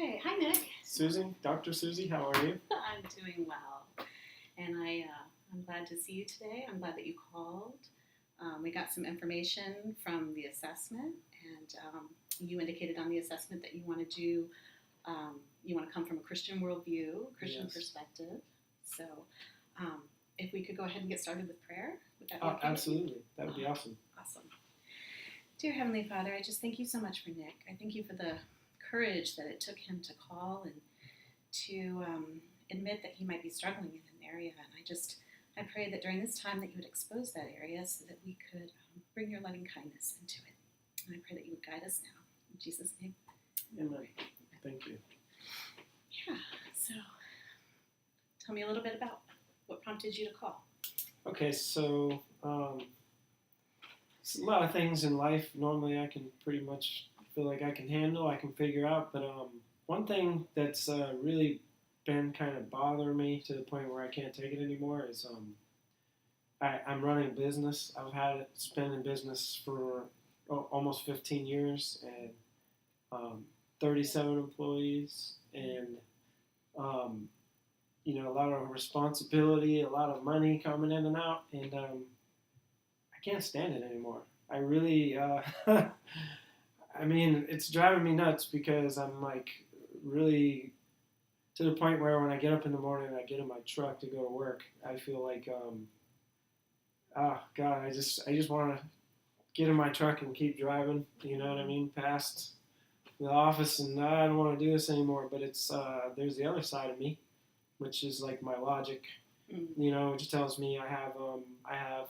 Okay. Hi, Nick. Susie, Dr. Susie, how are you? I'm doing well, and I'm glad to see you today. I'm glad that you called. We got some information from the assessment, and you indicated on the assessment that you want to do. You want to come from a Christian worldview, Christian Yes. perspective. So, if we could go ahead and get started with prayer, would that be okay? Absolutely. That would be awesome. Awesome. Dear Heavenly Father, I just thank you so much for Nick. I thank you for the courage that it took him to call and to admit that he might be struggling in an area. And I pray that during this time that you would expose that area so that we could bring your loving kindness into it. And I pray that you would guide us now. In Jesus' name. Amen. Thank you. Yeah, so tell me a little bit about what prompted you to call. Okay, so it's a lot of things in life normally I can pretty much feel like I can handle, I can figure out, but one thing that's really been kind of bothering me to the point where I can't take it anymore is I'm running a business. It's been in business for almost 15 years and 37 employees and a lot of responsibility, a lot of money coming in and out, and I can't stand it anymore. I really, I mean, it's driving me nuts because I'm like really to the point where when I get up in the morning and I get in my truck to go to work, I feel like, God, I just want to get in my truck and keep driving. You know what I mean? Past the office, and I don't want to do this anymore. But it's there's the other side of me, which is like my logic, which tells me I have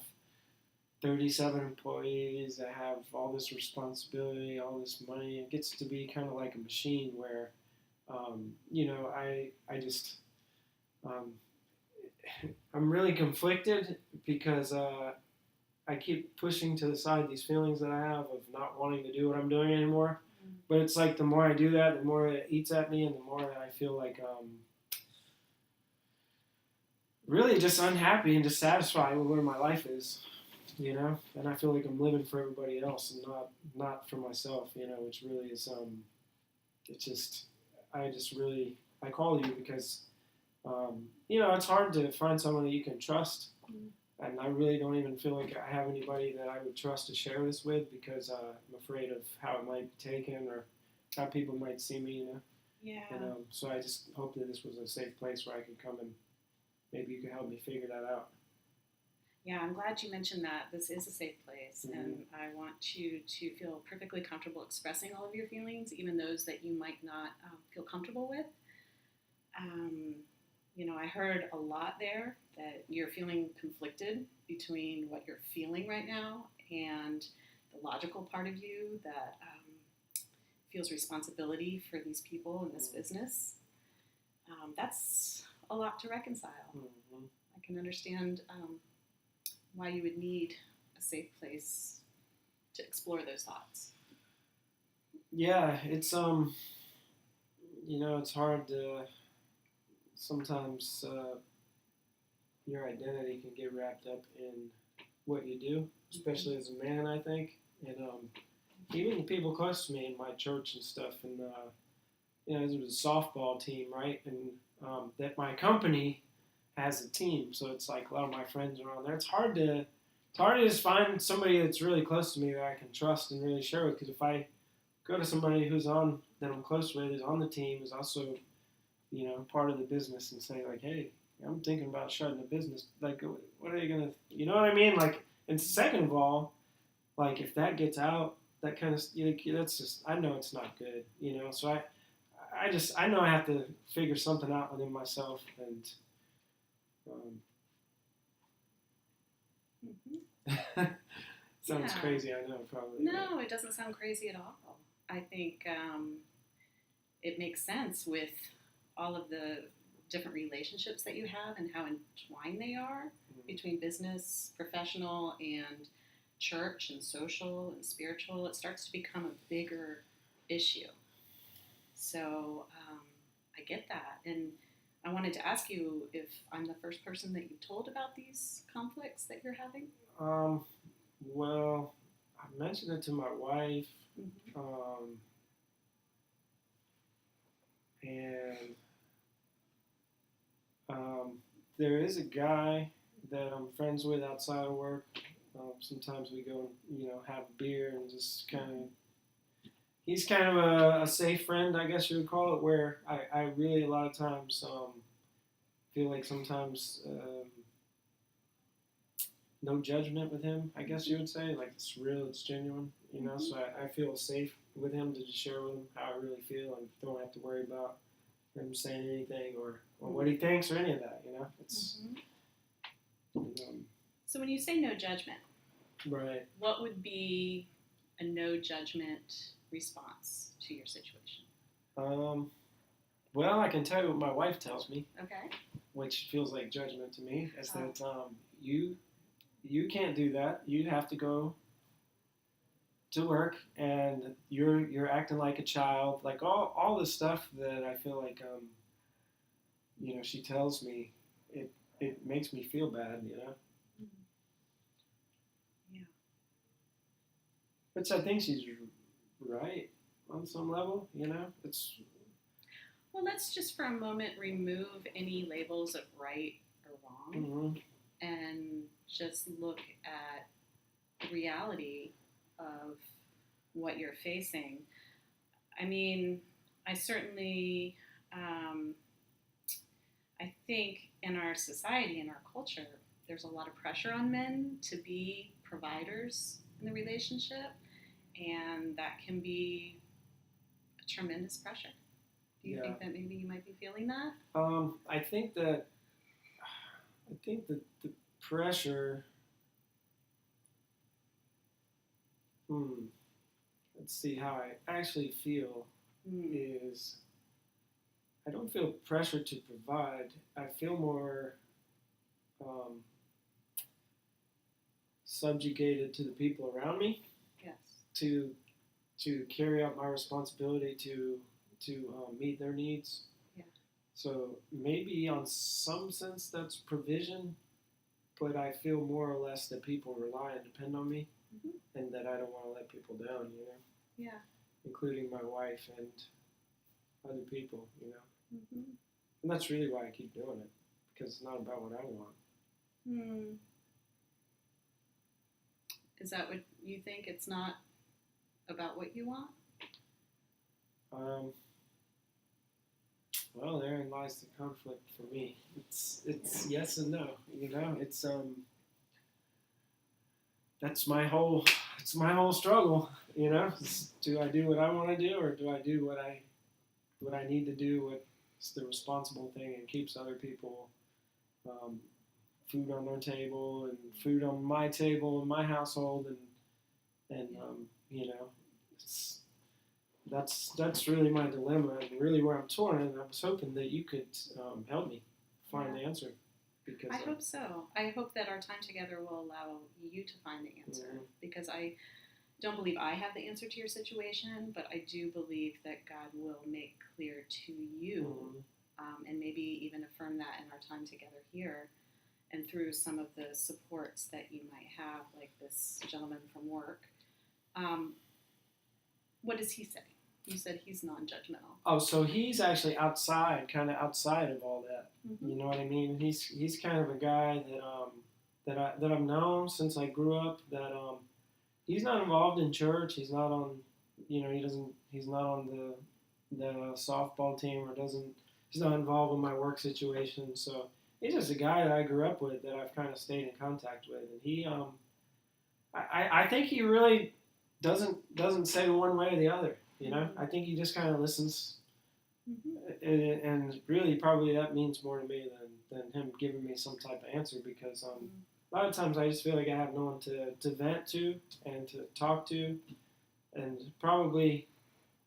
37 employees, I have all this responsibility, all this money. It gets to be kind of like a machine where, I just, I'm really conflicted because I keep pushing to the side these feelings that I have of not wanting to do what I'm doing anymore. But it's like the more I do that, the more it eats at me, and the more that I feel like really just unhappy and dissatisfied with where my life is, and I feel like I'm living for everybody else and not for myself, which really is it's just I call you because it's hard to find someone that you can trust, and I really don't even feel like I have anybody that I would trust to share this with because I'm afraid of how it might be taken or how people might see me, Yeah. So I just hope that this was a safe place where I could come and maybe you could help me figure that out. Yeah, I'm glad you mentioned that. This is a safe place, and I want you to feel perfectly comfortable expressing all of your feelings, even those that you might not feel comfortable with. I heard a lot there that you're feeling conflicted between what you're feeling right now and the logical part of you that feels responsibility for these people in this business. That's a lot to reconcile. I can understand why you would need a safe place to explore those thoughts. Yeah, it's it's hard to sometimes your identity can get wrapped up in what you do, especially as a man, I think, and even the people close to me in my church and stuff, and it was a softball team, right, and that my company has a team, so it's like a lot of my friends are on there. It's hard to just find somebody that's really close to me that I can trust and really share with. Because if I go to somebody that I'm close with, is on the team, is also, part of the business, and say like, hey, I'm thinking about shutting the business. Like, what are you gonna? You know what I mean? Like, and second of all, like if that gets out, that kind of that's just I know it's not good. So I know I have to figure something out within myself and. Sounds crazy, I know, probably. No, it doesn't sound crazy at all. I think it makes sense with all of the different relationships that you have and how entwined they are between business, professional, and church, and social, and spiritual. It starts to become a bigger issue. So I get that. And I wanted to ask you if I'm the first person that you told about these conflicts that you're having. Well, I mentioned it to my wife. and there is a guy that I'm friends with outside of work. Sometimes we go, have a beer and just kind of. He's kind of a safe friend, I guess you would call it, where I really a lot of times feel like sometimes no judgment with him, I guess you would say. Like it's real, it's genuine, so I feel safe with him to just share with him how I really feel and don't have to worry about him saying anything or what he thinks or any of that, It's. So when you say no judgment, Right. what would be a no judgment response to your situation? Well, I can tell you what my wife tells me, Okay. which feels like judgment to me, is that you can't do that. You have to go to work, and you're acting like a child, like all this stuff that I feel like she tells me. It makes me feel bad, Mm-hmm. Yeah. Which I think she's right on some level, It's. Well, let's just for a moment remove any labels of right or wrong Mm-hmm. and just look at the reality of what you're facing. I mean, I certainly, I think in our society, in our culture, there's a lot of pressure on men to be providers in the relationship, and that can be a tremendous pressure. Do you think that maybe you might be feeling that? I think that the pressure. Let's see how I actually feel is. I don't feel pressure to provide. I feel more subjugated to the people around me. Yes. To carry out my responsibility to meet their needs. Yeah. So maybe on some sense that's provision, but I feel more or less that people rely and depend on me, and that I don't want to let people down, Yeah. including my wife and other people, Mm-hmm. And that's really why I keep doing it, because it's not about what I want. Is that what you think? It's not about what you want? Well, therein lies the conflict for me. It's yes and no. It's that's my whole struggle. Do I do what I want to do, or do I do what I need to do? What's the responsible thing and keeps other people food on their table and food on my table in my household, and that's really my dilemma and really where I'm torn. And I was hoping that you could help me find the answer. Because I hope so. I hope that our time together will allow you to find the answer, because I don't believe I have the answer to your situation, but I do believe that God will make clear to you, and maybe even affirm that in our time together here, and through some of the supports that you might have, like this gentleman from work. What does he say? You said he's non-judgmental. Oh, so he's actually kind of outside of all that. Mm-hmm. You know what I mean? He's kind of a guy that I've known since I grew up. That he's not involved in church. He's not on, he's not on the softball team, or he's not involved in my work situation. So he's just a guy that I grew up with, that I've kind of stayed in contact with, and he I think he really doesn't say one way or the other. I think he just kind of listens, and really probably that means more to me than him giving me some type of answer, because a lot of times I just feel like I have no one to vent to and to talk to, and probably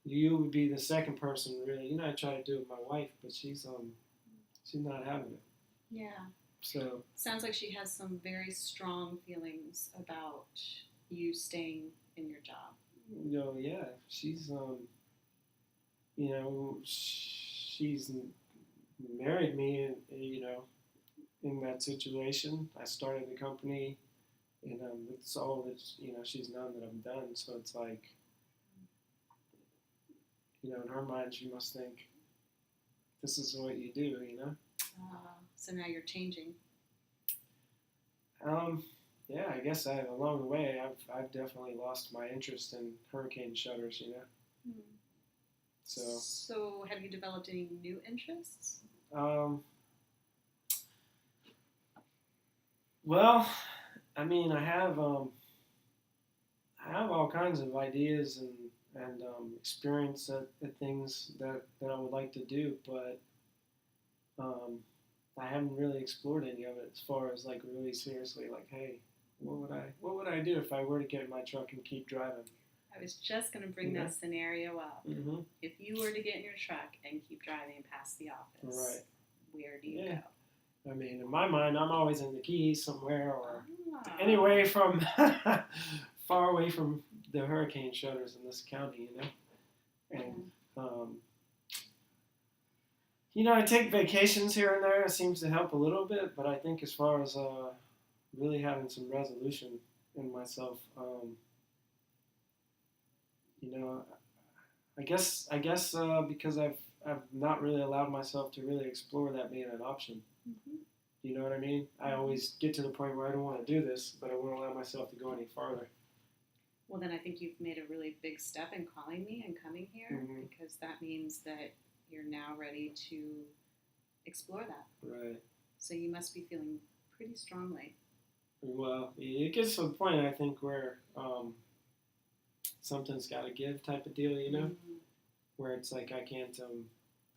you would be the second person really. I try to do it with my wife, but she's not having it. Yeah. So sounds like she has some very strong feelings about you staying in your job. Yeah, she's she's married me, in that situation. I started the company, and it's all that she's known that I've done. So it's like, in her mind, she must think this is what you do, So now you're changing. Yeah, I guess along the way, I've definitely lost my interest in hurricane shutters, Hmm. So, So have you developed any new interests? Well, I mean, I have all kinds of ideas and experience at things that I would like to do, but I haven't really explored any of it as far as like really seriously, like, hey, what would I do if I were to get in my truck and keep driving? I was just going to bring that scenario up. Mm-hmm. If you were to get in your truck and keep driving past the office, Right. Where do you go? I mean, in my mind, I'm always in the Keys somewhere or Ah. anyway from far away from the hurricane shutters in this county, And, I take vacations here and there. It seems to help a little bit, but I think as far as really having some resolution in myself, I guess because I've not really allowed myself to really explore that being an option. Mm-hmm. You know what I mean? I always get to the point where I don't want to do this, but I won't allow myself to go any farther. Well, then I think you've made a really big step in calling me and coming here, because that means that you're now ready to explore that. Right. So you must be feeling pretty strongly. Well, it gets to a point, I think, where something's got to give type of deal, Mm-hmm. Where it's like I can't,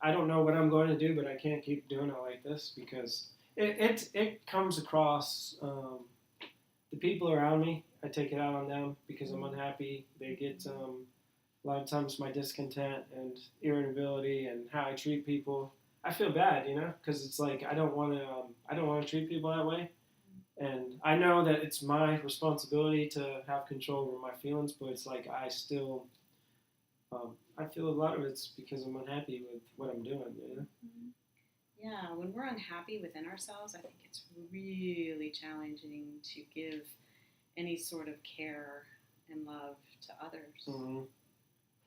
I don't know what I'm going to do, but I can't keep doing it like this because it comes across the people around me. I take it out on them because I'm unhappy. They get a lot of times my discontent and irritability and how I treat people. I feel bad, because it's like I don't want to treat people that way. And I know that it's my responsibility to have control over my feelings, but it's like I still, I feel a lot of it's because I'm unhappy with what I'm doing, Mm-hmm. Yeah, when we're unhappy within ourselves, I think it's really challenging to give any sort of care and love to others. Mm-hmm.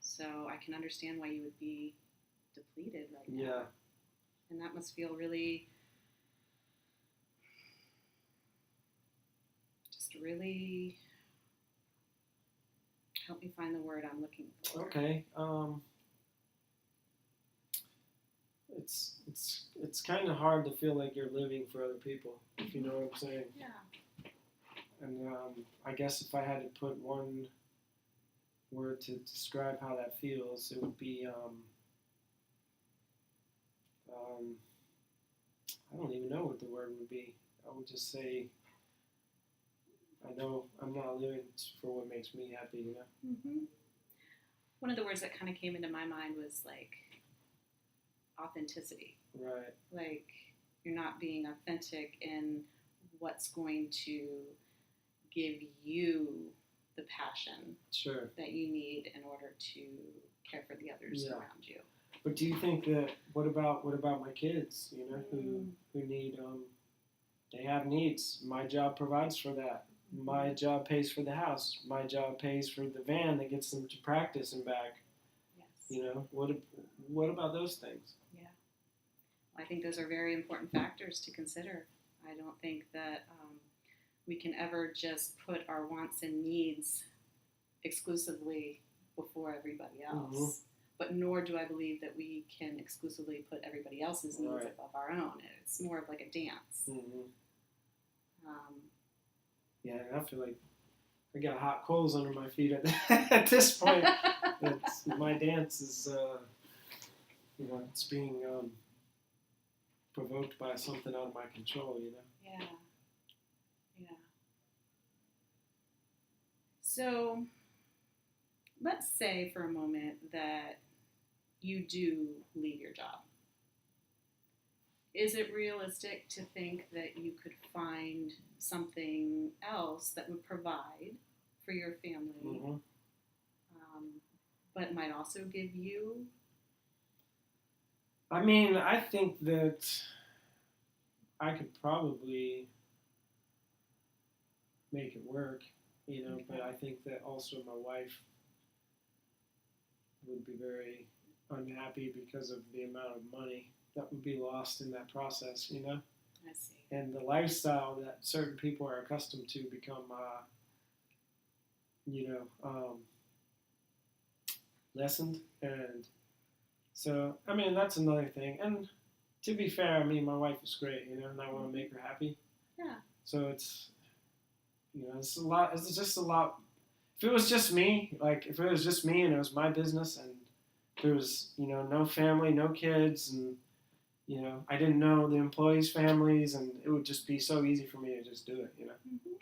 So I can understand why you would be depleted right now. Yeah. And that must feel really, help me find the word I'm looking for. Okay. It's kind of hard to feel like you're living for other people, if you know what I'm saying. Yeah. And I guess if I had to put one word to describe how that feels, it would be I don't even know what the word would be. I would just say I know I'm not living for what makes me happy, Mm-hmm. One of the words that kind of came into my mind was like authenticity. Right. Like you're not being authentic in what's going to give you the passion that you need in order to care for the others around you. But do you think that what about my kids? Who need they have needs. My job provides for that. My job pays for the house. My job pays for the van that gets them to practice and back. Yes. What about those things? Yeah. I think those are very important factors to consider. I don't think that we can ever just put our wants and needs exclusively before everybody else. Mm-hmm. But nor do I believe that we can exclusively put everybody else's needs above our own. It's more of like a dance. Mm-hmm. Yeah, I feel like I got hot coals under my feet at this point. My dance is, it's being provoked by something out of my control, Yeah. Yeah. So, let's say for a moment that you do leave your job. Is it realistic to think that you could find something else that would provide for your family, but might also give you? I mean, I think that I could probably make it work, but I think that also my wife would be very unhappy because of the amount of money that would be lost in that process, you know. I see. And the lifestyle that certain people are accustomed to become, lessened. And so, I mean, that's another thing. And to be fair, I mean, my wife is great, you know, and I want to make her happy. Yeah. So it's, it's a lot. It's just a lot. If it was just me, like if it was just me and it was my business and there was, no family, no kids, and I didn't know the employees' families, and it would just be so easy for me to just do it. Mm-hmm.